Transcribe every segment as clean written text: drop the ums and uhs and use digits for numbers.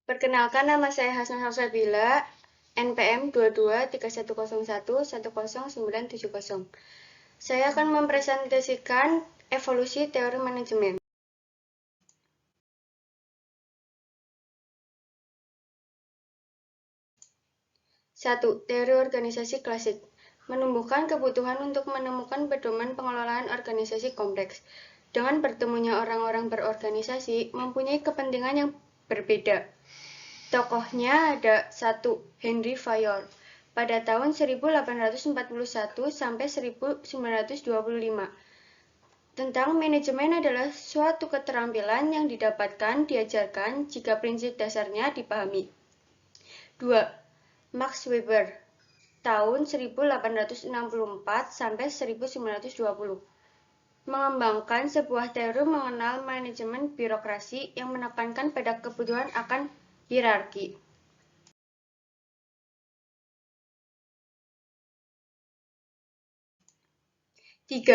Perkenalkan, nama saya Hasna Salsabila, NPM 223101100970. Saya akan mempresentasikan evolusi teori manajemen. 1. Teori organisasi klasik menumbuhkan kebutuhan untuk menemukan pedoman pengelolaan organisasi kompleks. Dengan bertemunya orang-orang berorganisasi mempunyai kepentingan yang berbeda. Tokohnya ada 1. Henry Fayol pada tahun 1841 sampai 1925. Tentang manajemen adalah suatu keterampilan yang didapatkan, diajarkan jika prinsip dasarnya dipahami. 2. Max Weber tahun 1864 sampai 1920 mengembangkan sebuah teori mengenal manajemen birokrasi yang menekankan pada kebutuhan akan hierarki. 3.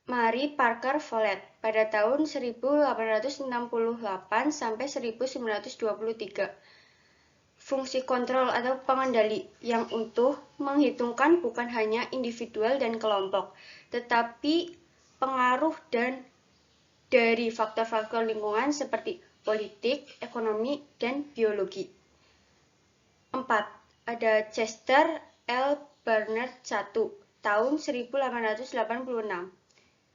Mary Parker Follett pada tahun 1868 sampai 1923. Fungsi kontrol atau pengendali yang utuh menghitungkan bukan hanya individual dan kelompok, tetapi pengaruh dari faktor-faktor lingkungan seperti politik, ekonomi, dan biologi. 4. Ada Chester L. Barnard I tahun 1886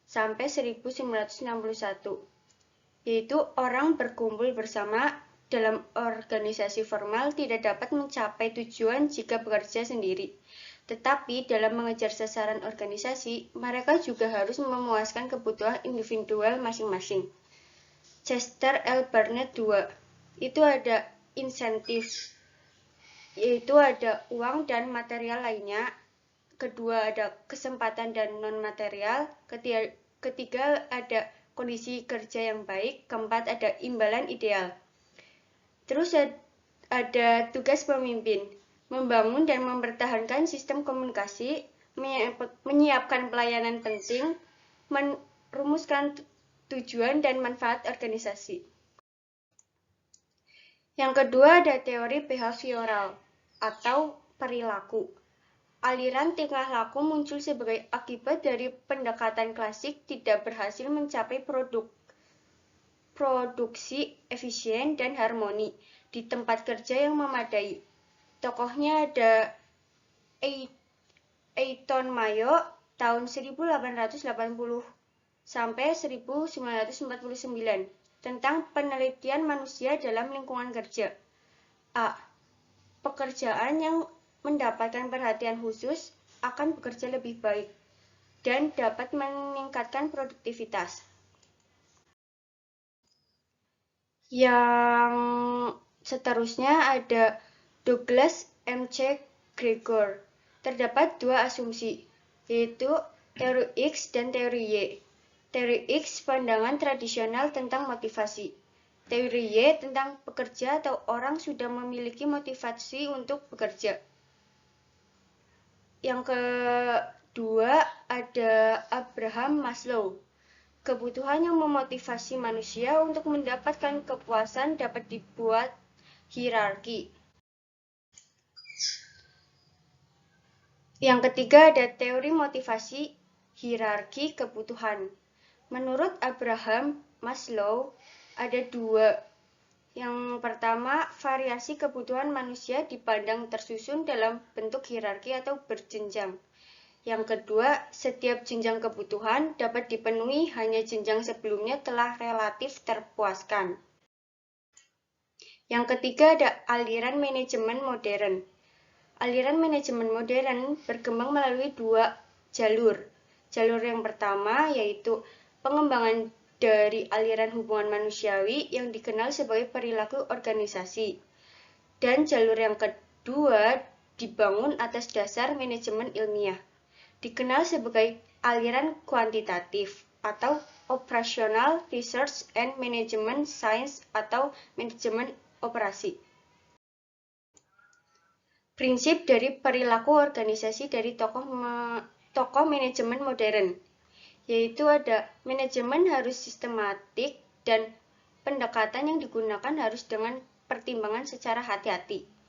sampai 1961, yaitu orang berkumpul bersama dalam organisasi formal tidak dapat mencapai tujuan jika bekerja sendiri. Tetapi dalam mengejar sasaran organisasi, mereka juga harus memuaskan kebutuhan individual masing-masing. Chester L. Barnard II, itu ada insentif, yaitu ada uang dan material lainnya. Kedua ada kesempatan dan non-material. Ketiga ada kondisi kerja yang baik. Keempat ada imbalan ideal. Terus ada tugas pemimpin, membangun dan mempertahankan sistem komunikasi, menyiapkan pelayanan penting, merumuskan tujuan dan manfaat organisasi. Yang kedua ada teori behavioral atau perilaku. Aliran tingkah laku muncul sebagai akibat dari pendekatan klasik tidak berhasil mencapai produksi efisien dan harmoni di tempat kerja yang memadai. Tokohnya ada Eiton Mayo tahun 1880 sampai 1949 tentang penelitian manusia dalam lingkungan kerja. A. Pekerjaan yang mendapatkan perhatian khusus akan bekerja lebih baik dan dapat meningkatkan produktivitas. Yang seterusnya ada Douglas M.C. Gregor. Terdapat dua asumsi, yaitu teori X dan teori Y. Teori X pandangan tradisional tentang motivasi. Teori Y tentang pekerja atau orang sudah memiliki motivasi untuk bekerja. Yang kedua ada Abraham Maslow. Kebutuhan yang memotivasi manusia untuk mendapatkan kepuasan dapat dibuat hierarki. Yang ketiga ada teori motivasi hierarki kebutuhan. Menurut Abraham Maslow ada dua. Yang pertama, variasi kebutuhan manusia dipandang tersusun dalam bentuk hierarki atau berjenjang. Yang kedua, setiap jenjang kebutuhan dapat dipenuhi hanya jenjang sebelumnya telah relatif terpuaskan. Yang ketiga ada aliran manajemen modern. Aliran manajemen modern berkembang melalui dua jalur. Jalur yang pertama yaitu pengembangan dari aliran hubungan manusiawi yang dikenal sebagai perilaku organisasi. Dan jalur yang kedua dibangun atas dasar manajemen ilmiah, dikenal sebagai aliran kuantitatif atau Operational Research and Management Science atau manajemen operasi. Prinsip dari perilaku organisasi dari tokoh manajemen modern, yaitu ada manajemen harus sistematik dan pendekatan yang digunakan harus dengan pertimbangan secara hati-hati.